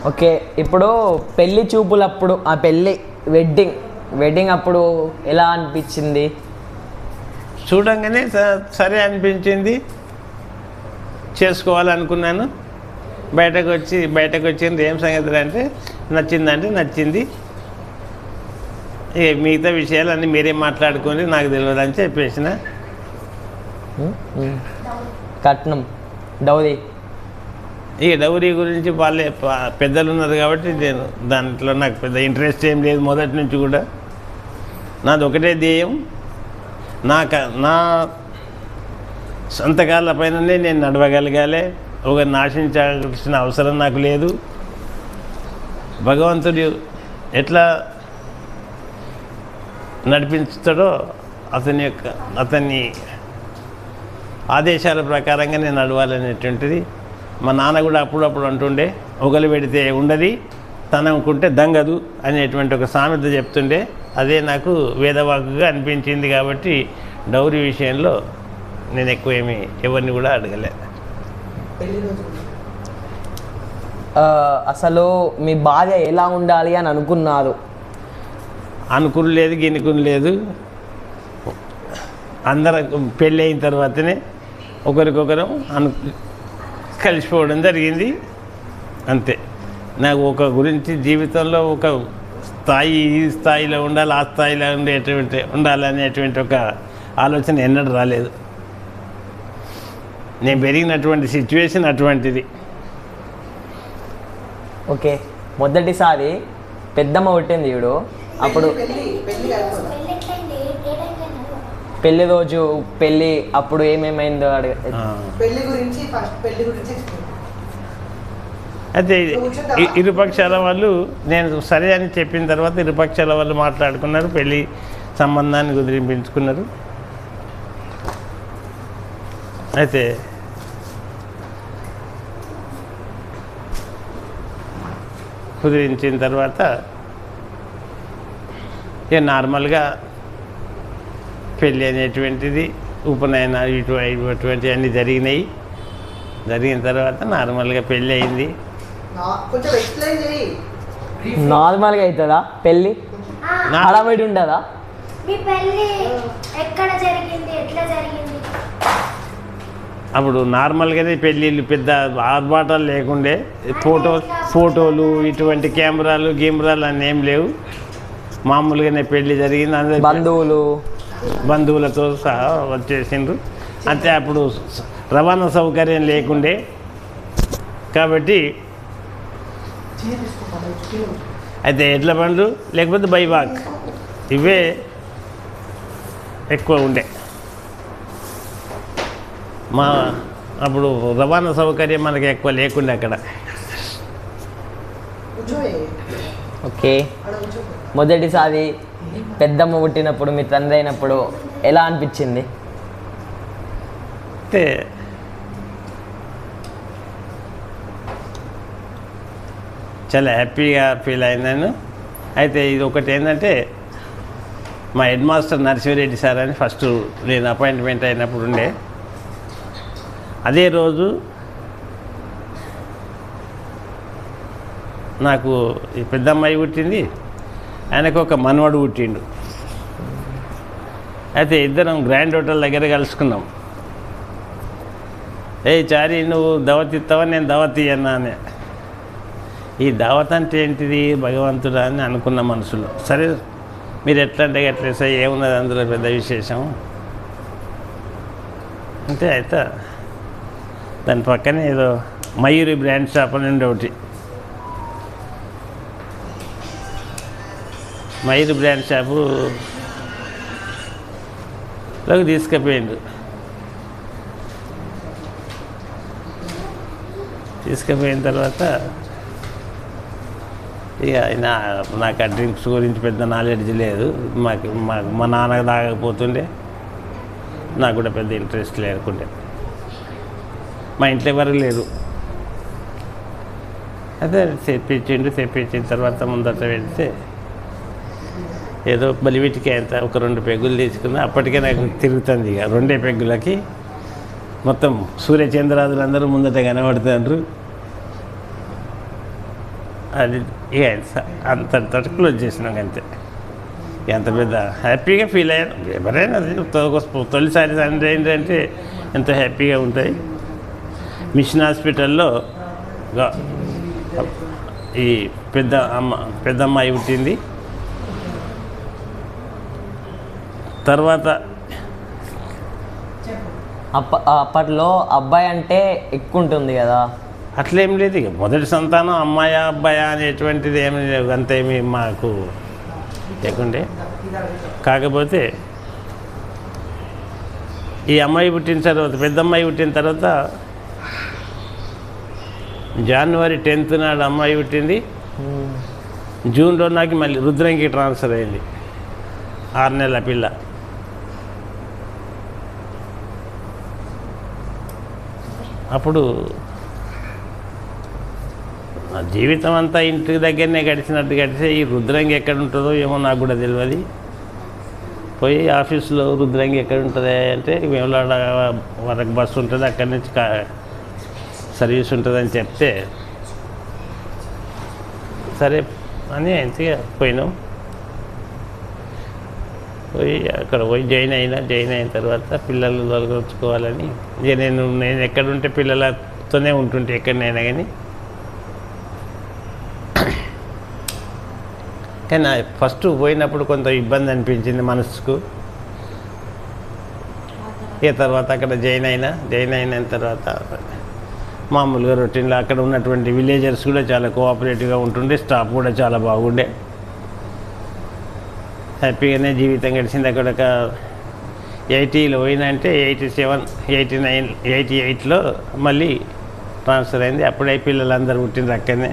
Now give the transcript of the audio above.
Okay, ఇప్పుడు పెళ్లి చూపులప్పుడు ఆ పెళ్ళి వెడ్డింగ్ అప్పుడు ఎలా అనిపించింది? చూడంగానే సరే అనిపించింది, చేసుకోవాలనుకున్నాను. బయటకు వచ్చింది ఏం సంగతి అంటే నచ్చిందంటే నచ్చింది, మిగతా విషయాలన్నీ మీరే మాట్లాడుకొని నాకు తెలియదు అని చెప్పేసిన. కట్నం, డౌరీ, ఇక డౌరీ గురించి వాళ్ళే పెద్దలు ఉన్నారు కాబట్టి నేను దాంట్లో నాకు పెద్ద ఇంట్రెస్ట్ ఏం లేదు మొదటి నుంచి కూడా. నాది ఒకటే ధ్యేయం, నా సొంతకాళ్ళ పైననే నేను నడవగలగాలి, ఒకరిని ఆశించాల్సిన అవసరం నాకు లేదు. భగవంతుడు ఎట్లా నడిపించుతాడో అతని ఆదేశాల ప్రకారంగా నేను నడవాలనేటువంటిది. మా నాన్న కూడా అప్పుడప్పుడు అంటుండే, ఒకలు పెడితే ఉండది, తనకుంటే దంగదు అనేటువంటి ఒక సామెత చెప్తుండే. అదే నాకు వేదవాకుగా అనిపించింది కాబట్టి డౌరీ విషయంలో నేను ఎక్కువ ఏమి ఎవరిని కూడా అడగలే. అసలు మీ భార్య ఎలా ఉండాలి అని అనుకున్నారు? అనుకుని లేదు, గినుకుని లేదు. అందరం పెళ్ళి అయిన తర్వాతనే ఒకరికొకరం కలిసిపోవడం జరిగింది అంతే. నాకు ఒక గురించి జీవితంలో ఒక స్థాయి, ఈ స్థాయిలో ఉండాలి, ఆ స్థాయిలో ఉండాలనేటువంటి ఒక ఆలోచన ఎన్నడూ రాలేదు. నేను పెరిగినటువంటి సిచ్యువేషన్ అటువంటిది. ఓకే, మొదటిసారి పెద్దమ్మ పుట్టింది చూడు, అప్పుడు పెళ్లి రోజు పెళ్ళి అప్పుడు ఏమేమైందో అయితే ఇరుపక్షాల వాళ్ళు నేను సరే అని చెప్పిన తర్వాత ఇరుపక్షాల వాళ్ళు మాట్లాడుకున్నారు, పెళ్ళి సంబంధాన్ని కుదిరించుకున్నారు. అయితే కుదిరించిన తర్వాత ఇక నార్మల్గా పెళ్ళి అనేటువంటిది, ఉపనయన ఇటువంటి అన్నీ జరిగినాయి. జరిగిన తర్వాత నార్మల్గా పెళ్ళి అయింది. నార్మల్గా అవుతుందా పెళ్ళి? హడావిడి ఉండదా? అప్పుడు నార్మల్గానే పెళ్ళిళ్ళు పెద్ద ఆర్భాటాలు లేకుండే, ఫోటోలు ఇటువంటి కెమెరాలు అన్నీ ఏం లేవు. మామూలుగానే పెళ్ళి జరిగింది. అందరు బంధువులతో సహా వచ్చేసిండ్రు. అంతే, అప్పుడు రవాణా సౌకర్యం లేకుండే కాబట్టి అయితే ఎడ్ల బండ్లు లేకపోతే బైవాక్ ఇవే ఎక్కువ ఉండే. అప్పుడు రవాణా సౌకర్యం మనకి ఎక్కువ లేకుండే అక్కడ. ఓకే, మొదటిసారి పెద్దమ్మ పుట్టినప్పుడు మీ తండ్రి అయినప్పుడు ఎలా అనిపించింది? అంటే చాలా హ్యాపీగా ఫీల్ అయినాను. అయితే ఇది ఒకటి ఏంటంటే, మా హెడ్ మాస్టర్ నరసింహారెడ్డి సార్ అని ఫస్ట్ నేను అపాయింట్మెంట్ అయినప్పుడు ఉండే. అదే రోజు నాకు ఈ పెద్దమ్మాయి పుట్టింది, ఆయనకు ఒక మనవడు పుట్టిండు. అయితే ఇద్దరం గ్రాండ్ హోటల్ దగ్గర కలుసుకున్నాం. చారి నువ్వు దావత్ ఇస్తావా, నేను దావత్ ఇయ్యన్నా అని. ఈ దావత్ అంటే ఏంటిది భగవంతుడా అని అనుకున్న మనసులో. సరే మీరు ఎట్లా అంటే ఎట్లా సార్, ఏమున్నది అందులో పెద్ద విశేషం అంటే. అయితే దాని పక్కనే ఏదో మయూరి బ్రాండ్ షాప్ అని ఉండే ఒకటి, మయూరి బ్రాండ్ షాపులోకి తీసుకుపోయిండు. తీసుకుపోయిన తర్వాత ఇక నాకు ఆ డ్రింక్స్ గురించి పెద్ద నాలెడ్జ్ లేదు. మా నాన్న తాగకపోతుండే, నాకు కూడా పెద్ద ఇంట్రెస్ట్ లేకుండే. మా ఇంట్లో ఎవరు లేరు. అదే తెప్పించిన తర్వాత ముందట పెడితే ఏదో బలివిటికి అంత ఒక 2 పెగ్గులు తీసుకున్నా. అప్పటికే నాకు తిరుగుతుంది. ఇక 2 పెగ్గులకి మొత్తం సూర్యచంద్రాదులు అందరూ ముందట కనబడుతున్నారు. అది ఇక అంత క్లోజ్ చేసినాం అంతే. ఎంత పెద్ద హ్యాపీగా ఫీల్ అయ్యాను. ఎవరైనా అది తొలిసారి సండే ఏంటంటే ఎంతో హ్యాపీగా ఉంటుంది. మిషన్ హాస్పిటల్లో ఈ పెద్దమ్మాయి పుట్టింది. తర్వాత అప్పట్లో అబ్బాయి అంటే ఎక్కువ ఉంటుంది కదా. అట్లేం లేదు. ఇక మొదటి సంతానం అమ్మాయా అబ్బాయా అనేటువంటిది ఏమి అంతేమి మాకు లేకుండే. కాకపోతే ఈ అమ్మాయి పుట్టిన తర్వాత, పెద్దమ్మాయి పుట్టిన తర్వాత జనవరి 10th నాడు అమ్మాయి పుట్టింది. జూన్లో నాకు మళ్ళీ రుద్రంకి ట్రాన్స్ఫర్ అయింది. 6 నెలల పిల్ల. అప్పుడు నా జీవితం అంతా ఇంటి దగ్గరనే గడిచినట్టు గడిచే ఈ రుద్రంగి ఎక్కడ ఉంటుందో ఏమో నాకు కూడా తెలియదు. పోయి ఆఫీస్లో రుద్రంగి ఎక్కడ ఉంటుంది అంటే వేములవాడ వరకు బస్సు ఉంటుంది, అక్కడి నుంచి సర్వీస్ ఉంటుందని చెప్తే సరే అని అంతగా పోయినాం. పోయి అక్కడ పోయి జాయిన్ అయిన తర్వాత పిల్లలు తొలగించుకోవాలని ఇక నేను ఎక్కడుంటే పిల్లలతోనే ఉంటుంటే ఎక్కడనైనా కానీ. కానీ ఫస్ట్ పోయినప్పుడు కొంత ఇబ్బంది అనిపించింది మనసుకు. ఇక తర్వాత అక్కడ జాయిన్ అయిన తర్వాత మామూలుగా రొటీన్లో అక్కడ ఉన్నటువంటి విలేజర్స్ కూడా చాలా కోఆపరేటివ్గా ఉంటుండే, స్టాఫ్ కూడా చాలా బాగుండే. హ్యాపీగానే జీవితం గడిచింది. అక్కడ ఒక 80లో పోయినా అంటే 87, 89, 88లో మళ్ళీ ట్రాన్స్ఫర్ అయింది. అప్పుడే పిల్లలందరూ పుట్టిన అక్కడనే.